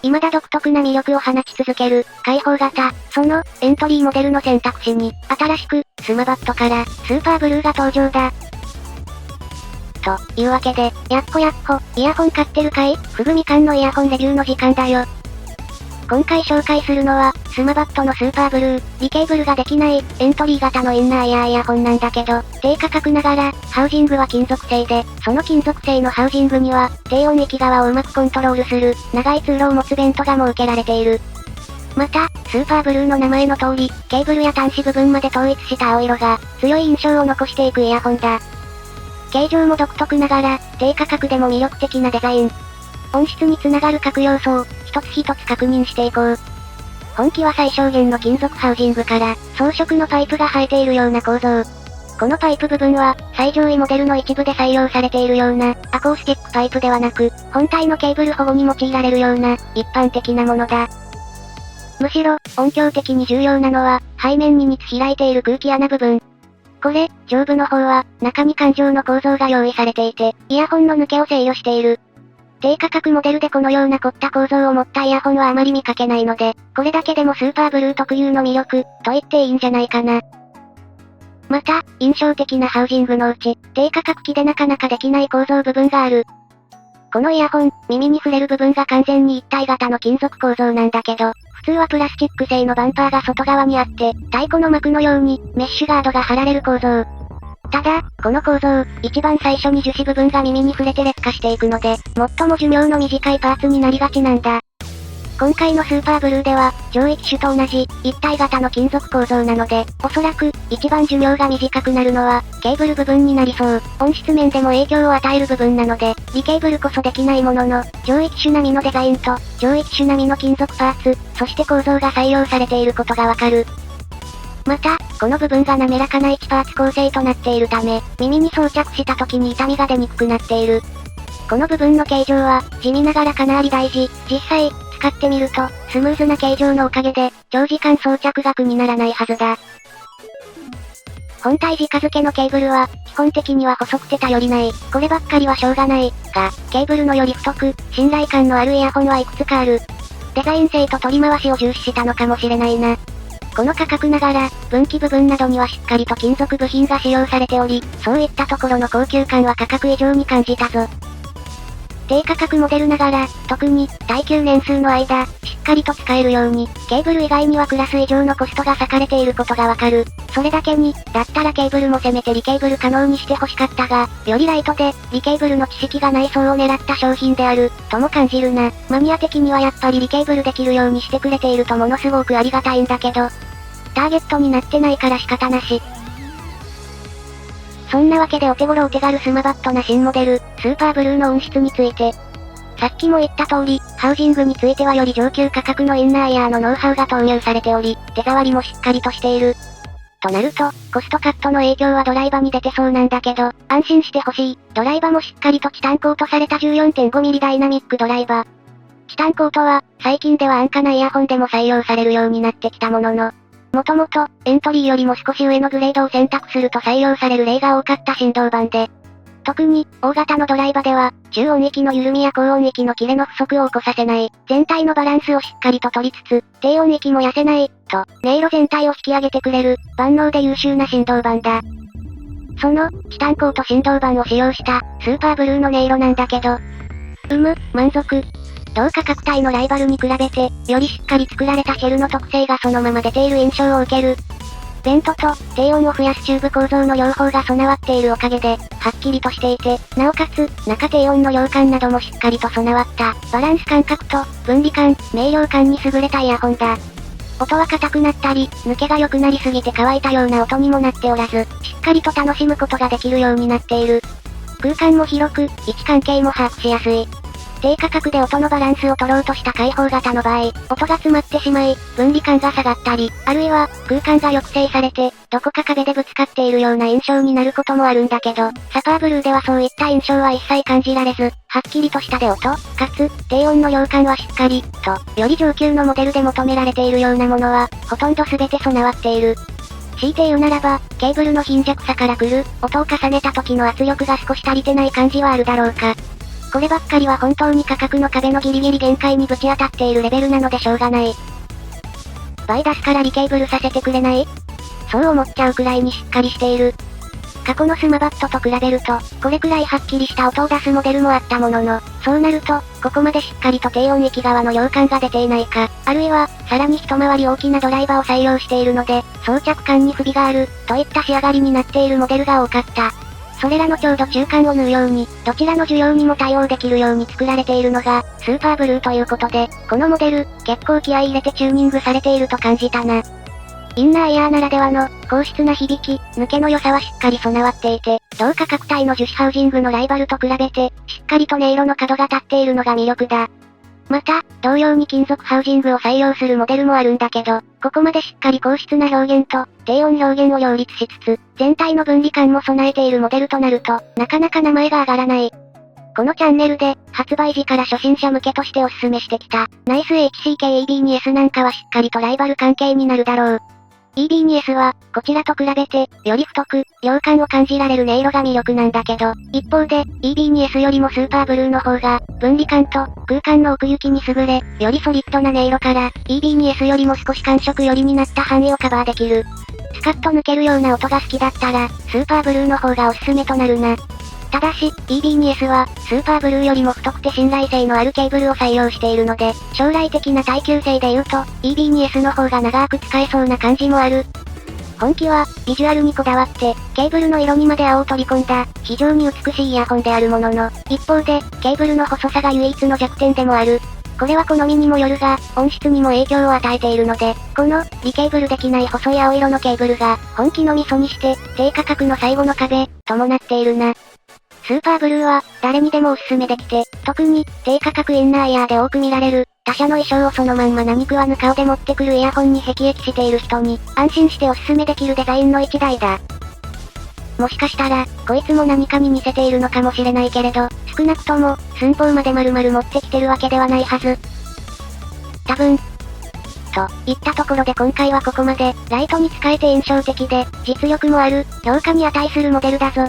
未だ独特な魅力を放ち続ける、開放型、その、エントリーモデルの選択肢に、新しく、スマバットから、スーパーブルーが登場だ。というわけで、やっほ、イヤホン買ってるかい？ふぐみかんのイヤホンレビューの時間だよ。今回紹介するのは、スマバットのスーパーブルー、リケーブルができない、エントリー型のインナーイヤーイヤホンなんだけど、低価格ながら、ハウジングは金属製で、その金属製のハウジングには、低音域側をうまくコントロールする、長い通路を持つベントが設けられている。また、スーパーブルーの名前の通り、ケーブルや端子部分まで統一した青色が、強い印象を残していくイヤホンだ。形状も独特ながら、低価格でも魅力的なデザイン。音質につながる各要素を、一つ一つ確認していこう。本機は最小限の金属ハウジングから、装飾のパイプが生えているような構造。このパイプ部分は、最上位モデルの一部で採用されているような、アコースティックパイプではなく、本体のケーブル保護に用いられるような、一般的なものだ。むしろ、音響的に重要なのは、背面に3つ開いている空気穴部分。これ、上部の方は、中に環状の構造が用意されていて、イヤホンの抜けを制御している。低価格モデルでこのような凝った構造を持ったイヤホンはあまり見かけないので、これだけでもスーパーブルー特有の魅力、と言っていいんじゃないかな。また、印象的なハウジングのうち、低価格機でなかなかできない構造部分がある。このイヤホン、耳に触れる部分が完全に一体型の金属構造なんだけど、普通はプラスチック製のバンパーが外側にあって、太鼓の膜のように、メッシュガードが貼られる構造。ただ、この構造、一番最初に樹脂部分が耳に触れて劣化していくので、最も寿命の短いパーツになりがちなんだ。今回のスーパーブルーでは、上位機種と同じ、一体型の金属構造なので、おそらく、一番寿命が短くなるのは、ケーブル部分になりそう。音質面でも影響を与える部分なので、リケーブルこそできないものの、上位機種並みのデザインと、上位機種並みの金属パーツ、そして構造が採用されていることがわかる。また、この部分が滑らかな1パーツ構成となっているため、耳に装着した時に痛みが出にくくなっている。この部分の形状は、地味ながらかなり大事。実際、使ってみると、スムーズな形状のおかげで、長時間装着が苦にならないはずだ。本体直付けのケーブルは、基本的には細くて頼りない。こればっかりはしょうがない。が、ケーブルのより太く、信頼感のあるイヤホンはいくつかある。デザイン性と取り回しを重視したのかもしれないな。この価格ながら、分岐部分などにはしっかりと金属部品が使用されており、そういったところの高級感は価格以上に感じたぞ。低価格モデルながら、特に、耐久年数の間、しっかりと使えるように、ケーブル以外にはクラス以上のコストが割かれていることがわかる。それだけに、だったらケーブルもせめてリケーブル可能にして欲しかったが、よりライトで、リケーブルの知識がない層を狙った商品である、とも感じるな。マニア的にはやっぱりリケーブルできるようにしてくれているとものすごくありがたいんだけど、ターゲットになってないから仕方なし。そんなわけでお手頃お手軽スマバットな新モデル、スーパーブルーの音質について。さっきも言った通り、ハウジングについてはより上級価格のインナーイヤーのノウハウが投入されており、手触りもしっかりとしている。となると、コストカットの影響はドライバに出てそうなんだけど、安心してほしい。ドライバもしっかりとチタンコートされた 14.5mm ダイナミックドライバー。チタンコートは、最近では安価なイヤホンでも採用されるようになってきたものの、もともと、エントリーよりも少し上のグレードを選択すると採用される例が多かった振動板で、特に、大型のドライバでは、中音域の緩みや高音域の切れの不足を起こさせない、全体のバランスをしっかりと取りつつ、低音域も痩せない、と、音色全体を引き上げてくれる、万能で優秀な振動板だ。その、チタンコート振動板を使用した、スーパーブルーの音色なんだけど、満足。同価格帯のライバルに比べて、よりしっかり作られたシェルの特性がそのまま出ている印象を受ける。ベントと、低音を増やすチューブ構造の両方が備わっているおかげで、はっきりとしていて、なおかつ、中低音の量感などもしっかりと備わった、バランス感覚と、分離感、明瞭感に優れたイヤホンだ。音は硬くなったり、抜けが良くなりすぎて乾いたような音にもなっておらず、しっかりと楽しむことができるようになっている。空間も広く、位置関係も把握しやすい。低価格で音のバランスを取ろうとした開放型の場合、音が詰まってしまい、分離感が下がったり、あるいは、空間が抑制されて、どこか壁でぶつかっているような印象になることもあるんだけど、サパーブルーではそういった印象は一切感じられず、はっきりとした出音、かつ、低音の量感はしっかり、と、より上級のモデルで求められているようなものは、ほとんど全て備わっている。強いて言うならば、ケーブルの貧弱さから来る、音を重ねた時の圧力が少し足りてない感じはあるだろうか。こればっかりは本当に価格の壁のギリギリ限界にぶち当たっているレベルなのでしょうがない。倍出すからリケーブルさせてくれない？そう思っちゃうくらいにしっかりしている。過去のスマバットと比べると、これくらいはっきりした音を出すモデルもあったものの、そうなると、ここまでしっかりと低音域側の量感が出ていないか、あるいは、さらに一回り大きなドライバーを採用しているので、装着感に不備がある、といった仕上がりになっているモデルが多かった。それらのちょうど中間を縫うように、どちらの需要にも対応できるように作られているのが、スーパーブルーということで、このモデル、結構気合い入れてチューニングされていると感じたな。インナーイヤーならではの、高質な響き、抜けの良さはしっかり備わっていて、同価格帯の樹脂ハウジングのライバルと比べて、しっかりと音色の角が立っているのが魅力だ。また、同様に金属ハウジングを採用するモデルもあるんだけど、ここまでしっかり高質な表現と、低音表現を両立しつつ、全体の分離感も備えているモデルとなると、なかなか名前が上がらない。このチャンネルで、発売時から初心者向けとしておすすめしてきた、ナイス HCKEB2S なんかはしっかりとライバル関係になるだろう。EB2S は、こちらと比べて、より太く、量感を感じられる音色が魅力なんだけど、一方で、EB2S よりもスーパーブルーの方が、分離感と、空間の奥行きに優れ、よりソリッドな音色から、EB2S よりも少し感触寄りになった範囲をカバーできる。スカッと抜けるような音が好きだったら、スーパーブルーの方がおすすめとなるな。ただし、EB2S は、スーパーブルーよりも太くて信頼性のあるケーブルを採用しているので、将来的な耐久性で言うと、EB2S の方が長く使えそうな感じもある。本機は、ビジュアルにこだわって、ケーブルの色にまで青を取り込んだ、非常に美しいイヤホンであるものの、一方で、ケーブルの細さが唯一の弱点でもある。これは好みにもよるが、音質にも影響を与えているので、この、リケーブルできない細い青色のケーブルが、本機のミソにして、低価格の最後の壁、伴っているな。スーパーブルーは、誰にでもおすすめできて、特に、低価格インナーイヤーで多く見られる、他社の衣装をそのまんま何食わぬ顔で持ってくるイヤホンに辟易している人に、安心しておすすめできるデザインの一台だ。もしかしたら、こいつも何かに似せているのかもしれないけれど、少なくとも、寸法まで丸々持ってきてるわけではないはず。多分。といったところで今回はここまで、ライトに使えて印象的で、実力もある、評価に値するモデルだぞ、